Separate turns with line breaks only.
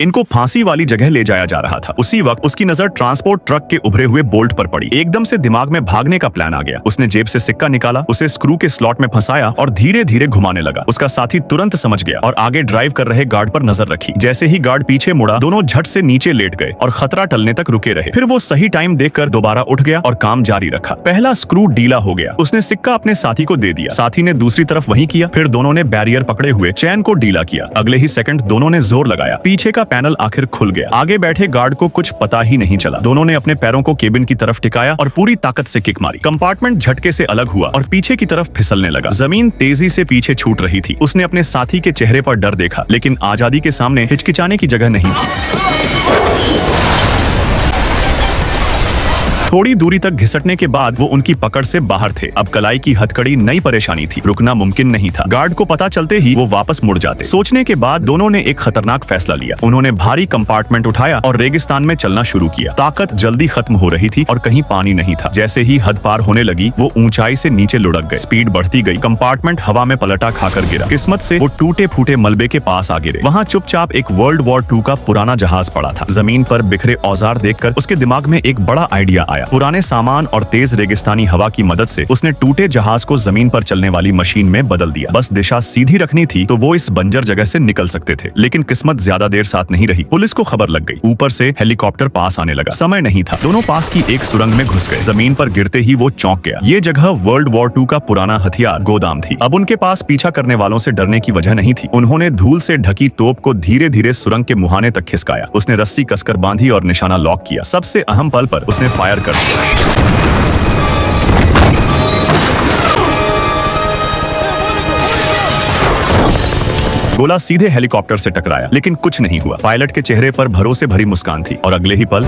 इनको फांसी वाली जगह ले जाया जा रहा था। उसी वक्त उसकी नजर ट्रांसपोर्ट ट्रक के उभरे हुए बोल्ट पर पड़ी। एकदम से दिमाग में भागने का प्लान आ गया। उसने जेब से सिक्का निकाला, उसे स्क्रू के स्लॉट में फंसाया और धीरे धीरे घुमाने लगा। उसका साथी तुरंत समझ गया और आगे ड्राइव कर रहे गार्ड पर नजर रखी। जैसे ही गार्ड पीछे मुड़ा, दोनों झट से नीचे लेट गए और खतरा टलने तक रुके रहे। फिर वो सही टाइम देखकर दोबारा उठ गया और काम जारी रखा। पहला स्क्रू ढीला हो गया। उसने सिक्का अपने साथी को दे दिया। साथी ने दूसरी तरफ वही किया। फिर दोनों ने बैरियर पकड़े हुए चैन को ढीला किया। अगले ही सेकंड दोनों ने जोर लगाया। पीछे का पैनल आखिर खुल गया। आगे बैठे गार्ड को कुछ पता ही नहीं चला। दोनों ने अपने पैरों को केबिन की तरफ टिकाया और पूरी ताकत से किक मारी। कंपार्टमेंट झटके से अलग हुआ और पीछे की तरफ फिसलने लगा। जमीन तेजी से पीछे छूट रही थी। उसने अपने साथी के चेहरे पर डर देखा, लेकिन आजादी के सामने हिचकिचाने की जगह नहीं थी। थोड़ी दूरी तक घिसटने के बाद वो उनकी पकड़ से बाहर थे। अब कलाई की हथकड़ी नई परेशानी थी। रुकना मुमकिन नहीं था। गार्ड को पता चलते ही वो वापस मुड़ जाते। सोचने के बाद दोनों ने एक खतरनाक फैसला लिया। उन्होंने भारी कंपार्टमेंट उठाया और रेगिस्तान में चलना शुरू किया। ताकत जल्दी खत्म हो रही थी और कहीं पानी नहीं था। जैसे ही हद पार होने लगी, वो ऊंचाई से नीचे लुढ़क गए। स्पीड बढ़ती गई। कंपार्टमेंट हवा में पलटा खाकर गिरा। किस्मत से वो टूटे फूटे मलबे के पास आ गिरे। वहाँ चुपचाप एक वर्ल्ड वॉर 2 का पुराना जहाज पड़ा था। जमीन पर बिखरे औजार देखकर उसके दिमाग में एक बड़ा आइडिया आया। पुराने सामान और तेज रेगिस्तानी हवा की मदद से उसने टूटे जहाज को जमीन पर चलने वाली मशीन में बदल दिया। बस दिशा सीधी रखनी थी तो वो इस बंजर जगह से निकल सकते थे। लेकिन किस्मत ज्यादा देर साथ नहीं रही। पुलिस को खबर लग गई। ऊपर से हेलीकॉप्टर पास आने लगा। समय नहीं था। दोनों पास की एक सुरंग में घुस गए। जमीन पर गिरते ही वो चौंक गया। ये जगह वर्ल्ड वॉर 2 का पुराना हथियार गोदाम थी। अब उनके पास पीछा करने वालों से डरने की वजह नहीं थी। उन्होंने धूल से ढकी तोप को धीरे धीरे सुरंग के मुहाने तक खिसकाया। उसने रस्सी कसकर बांधी और निशाना लॉक किया। सबसे अहम पल पर उसने फायर कर दिया। गोला सीधे हेलीकॉप्टर से टकराया, लेकिन कुछ नहीं हुआ। पायलट के चेहरे पर भरोसे भरी मुस्कान थी और अगले ही पल